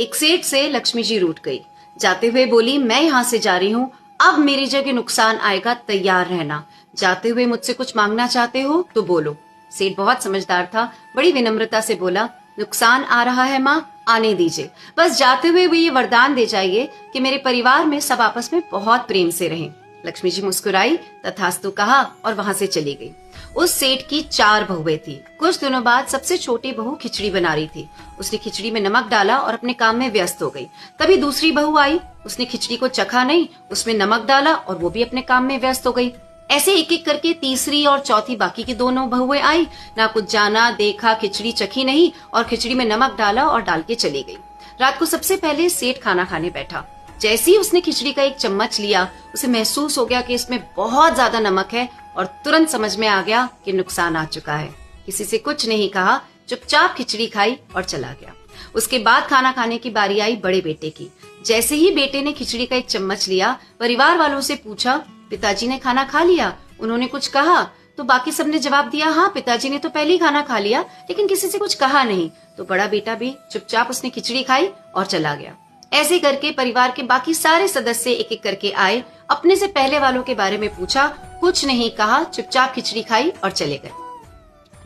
एक सेठ से लक्ष्मी जी रूठ गई। जाते हुए बोली, मैं यहाँ से जा रही हूँ, अब मेरी जगह नुकसान आएगा, तैयार रहना। जाते हुए मुझसे कुछ मांगना चाहते हो तो बोलो। सेठ बहुत समझदार था, बड़ी विनम्रता से बोला, नुकसान आ रहा है माँ, आने दीजिए, बस जाते हुए वो ये वरदान दे जाइए कि मेरे परिवार में सब आपस में बहुत प्रेम से रहें। लक्ष्मी जी मुस्कुराई, तथास्तु कहा और वहां से चली गई। उस सेठ की 4 बहुएं थी। कुछ दिनों बाद सबसे छोटी बहू खिचड़ी बना रही थी। उसने खिचड़ी में नमक डाला और अपने काम में व्यस्त हो गई। तभी दूसरी बहू आई, उसने खिचड़ी को चखा नहीं, उसमें नमक डाला और वो भी अपने काम में व्यस्त हो गई। ऐसे एक एक करके तीसरी और चौथी बाकी की दोनों बहुएं आई, ना कुछ जाना देखा, खिचड़ी चखी नहीं और खिचड़ी में नमक डाला और डाल के चली गई। रात को सबसे पहले सेठ खाना खाने बैठा। जैसे ही उसने खिचड़ी का एक चम्मच लिया, उसे महसूस हो गया कि इसमें बहुत ज्यादा नमक है और तुरंत समझ में आ गया कि नुकसान आ चुका है। किसी से कुछ नहीं कहा, चुपचाप खिचड़ी खाई और चला गया। उसके बाद खाना खाने की बारी आई बड़े बेटे की। जैसे ही बेटे ने खिचड़ी का एक चम्मच लिया, परिवार वालों से पूछा, पिताजी ने खाना खा लिया? उन्होंने कुछ कहा? तो बाकी सबने जवाब दिया, हाँ पिताजी ने तो पहले ही खाना खा लिया, लेकिन किसी से कुछ कहा नहीं। तो बड़ा बेटा भी चुपचाप उसने खिचड़ी खाई और चला गया। ऐसे करके परिवार के बाकी सारे सदस्य एक एक करके आए, अपने से पहले वालों के बारे में पूछा, कुछ नहीं कहा, चुपचाप खिचड़ी खाई और चले गए।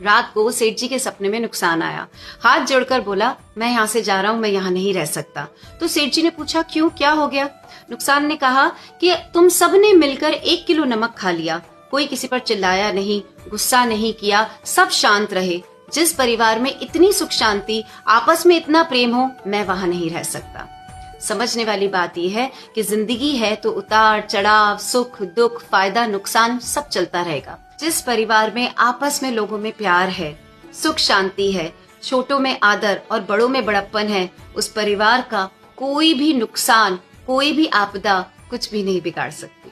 रात को सेठ जी के सपने में नुकसान आया। हाथ जोड़कर बोला, मैं यहाँ से जा रहा हूँ, मैं यहाँ नहीं रह सकता। तो सेठ जी ने पूछा, क्यों, क्या हो गया? नुकसान ने कहा कि तुम सबने मिलकर 1 किलो नमक खा लिया, कोई किसी पर चिल्लाया नहीं, गुस्सा नहीं किया, सब शांत रहे। जिस परिवार में इतनी सुख शांति, आपस में इतना प्रेम हो, मैं वहां नहीं रह सकता। समझने वाली बात यह है कि जिंदगी है तो उतार चढ़ाव, सुख दुख, फायदा नुकसान सब चलता रहेगा। जिस परिवार में आपस में लोगों में प्यार है, सुख शांति है, छोटों में आदर और बड़ों में बड़प्पन है, उस परिवार का कोई भी नुकसान, कोई भी आपदा कुछ भी नहीं बिगाड़ सकती।